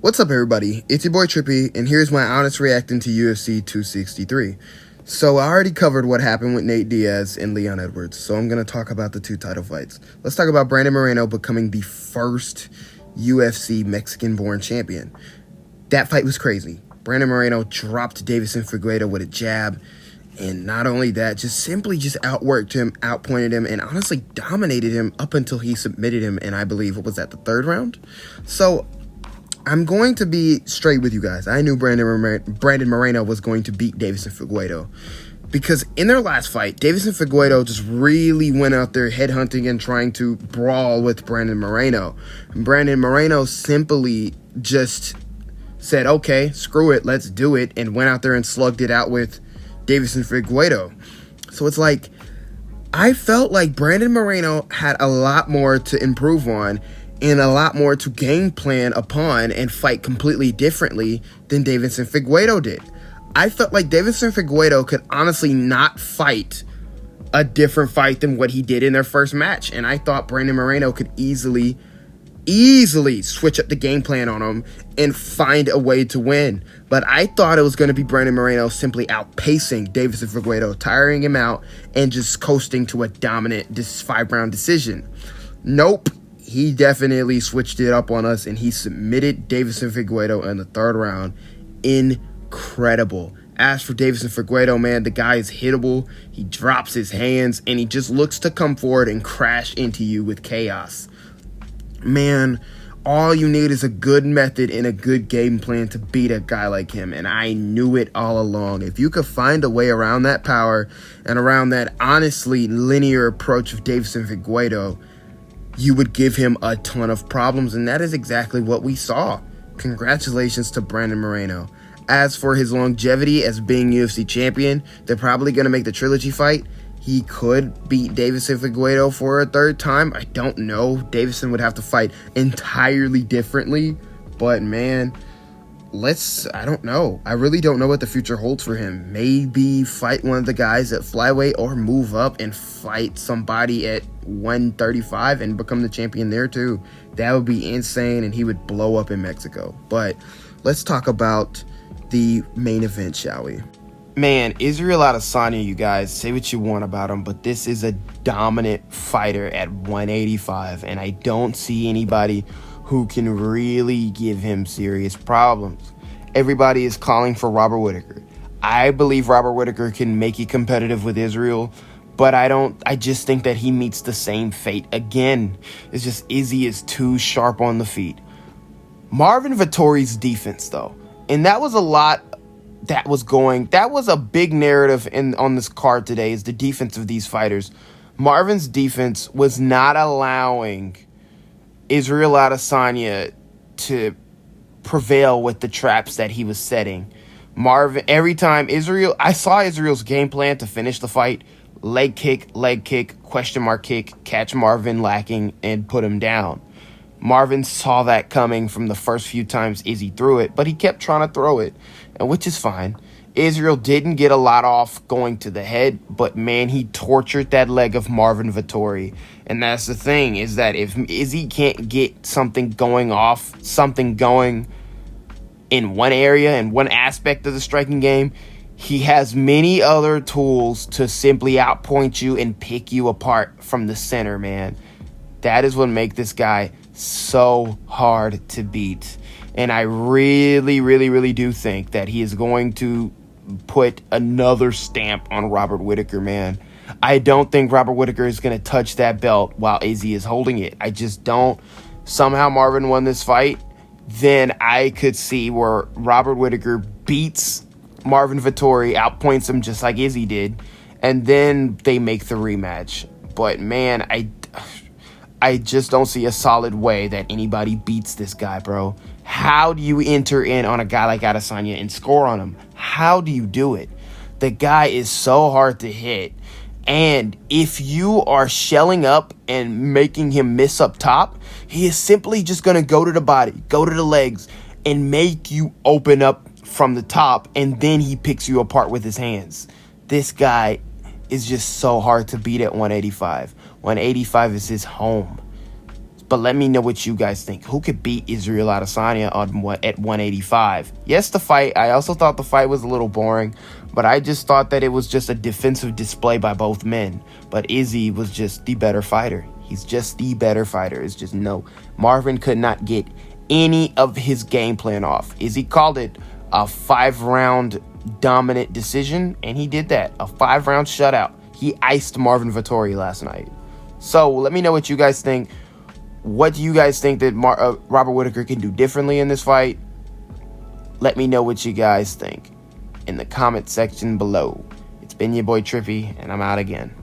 What's up, everybody? It's your boy Trippy, and here's my honest reacting to UFC 263. So I already covered what happened with Nate Diaz and Leon Edwards, so I'm going to talk about the two title fights. Let's talk about Brandon Moreno becoming the first UFC Mexican-born champion. That fight was crazy. Brandon Moreno dropped Deiveson Figueiredo with a jab, and not only that, just outworked him, outpointed him, and honestly dominated him up until he submitted him, and I believe, what was that, the third round? So I'm going to be straight with you guys. I knew Brandon Moreno was going to beat Deiveson Figueiredo because in their last fight, Deiveson Figueiredo just really went out there headhunting and trying to brawl with Brandon Moreno. And Brandon Moreno simply just said, okay, screw it, let's do it, and went out there and slugged it out with Deiveson Figueiredo. So it's like, I felt like Brandon Moreno had a lot more to improve on and a lot more to game plan upon and fight completely differently than Deiveson Figueiredo did. I felt like Deiveson Figueiredo could honestly not fight a different fight than what he did in their first match. And I thought Brandon Moreno could easily switch up the game plan on him and find a way to win. But I thought it was going to be Brandon Moreno simply outpacing Deiveson Figueiredo, tiring him out, and just coasting to a dominant 5-round decision. Nope. He definitely switched it up on us, and he submitted Deiveson Figueiredo in the third round. Incredible. As for Deiveson Figueiredo, man, the guy is hittable. He drops his hands, and he just looks to come forward and crash into you with chaos. Man, all you need is a good method and a good game plan to beat a guy like him, and I knew it all along. If you could find a way around that power and around that honestly linear approach of Deiveson Figueiredo, you would give him a ton of problems, and that is exactly what we saw. Congratulations to Brandon Moreno. As for his longevity as being UFC champion, they're probably going to make the trilogy fight. He could beat Deiveson Figueiredo for a third time. I don't know. Deiveson would have to fight entirely differently, but man, I don't know. I really don't know what the future holds for him. Maybe fight one of the guys at flyweight or move up and fight somebody at 135 and become the champion there too. That would be insane, and he would blow up in Mexico. But let's talk about the main event, shall we? Man, Israel Adesanya, you guys, say what you want about him, but this is a dominant fighter at 185, and I don't see anybody who can really give him serious problems. Everybody is calling for Robert Whittaker. I believe Robert Whittaker can make it competitive with Israel, but I just think that he meets the same fate again. It's just Izzy is too sharp on the feet. Marvin Vettori's defense, though, and that was a big narrative on this card today, is the defense of these fighters. Marvin's defense was not allowing Israel Adesanya to prevail with the traps that he was setting. Marvin, every time I saw Israel's game plan to finish the fight: leg kick, question mark kick, catch Marvin lacking, and put him down. Marvin saw that coming from the first few times Izzy threw it, but he kept trying to throw it, and which is fine. Israel didn't get a lot off going to the head, but man, he tortured that leg of Marvin Vettori. And that's the thing, is that if Izzy can't get something going in one area, in one aspect of the striking game, he has many other tools to simply outpoint you and pick you apart from the center, man. That is what makes this guy so hard to beat. And I really, really, really do think that he is going to put another stamp on Robert Whittaker, man. I don't think Robert Whittaker is going to touch that belt while Izzy is holding it. I just don't. Somehow Marvin won this fight, then I could see where Robert Whittaker beats Marvin Vettori, outpoints him just like Izzy did, and then they make the rematch. But man, I just don't see a solid way that anybody beats this guy, bro. How do you enter in on a guy like Adesanya and score on him? How do you do it? The guy is so hard to hit. And if you are shelling up and making him miss up top, he is simply just going to go to the body, go to the legs, and make you open up from the top, and then he picks you apart with his hands. This guy is just so hard to beat at 185. 185 is his home. But let me know what you guys think. Who could beat Israel Adesanya at 185? Yes, the fight. I also thought the fight was a little boring, but I just thought that it was just a defensive display by both men. But Izzy was just the better fighter. He's just the better fighter. It's just no. Marvin could not get any of his game plan off. Izzy called it a 5-round dominant decision, and he did that. A 5-round shutout. He iced Marvin Vettori last night. So let me know what you guys think. What do you guys think that Robert Whittaker can do differently in this fight? Let me know what you guys think in the comment section below. It's been your boy Trippy, and I'm out again.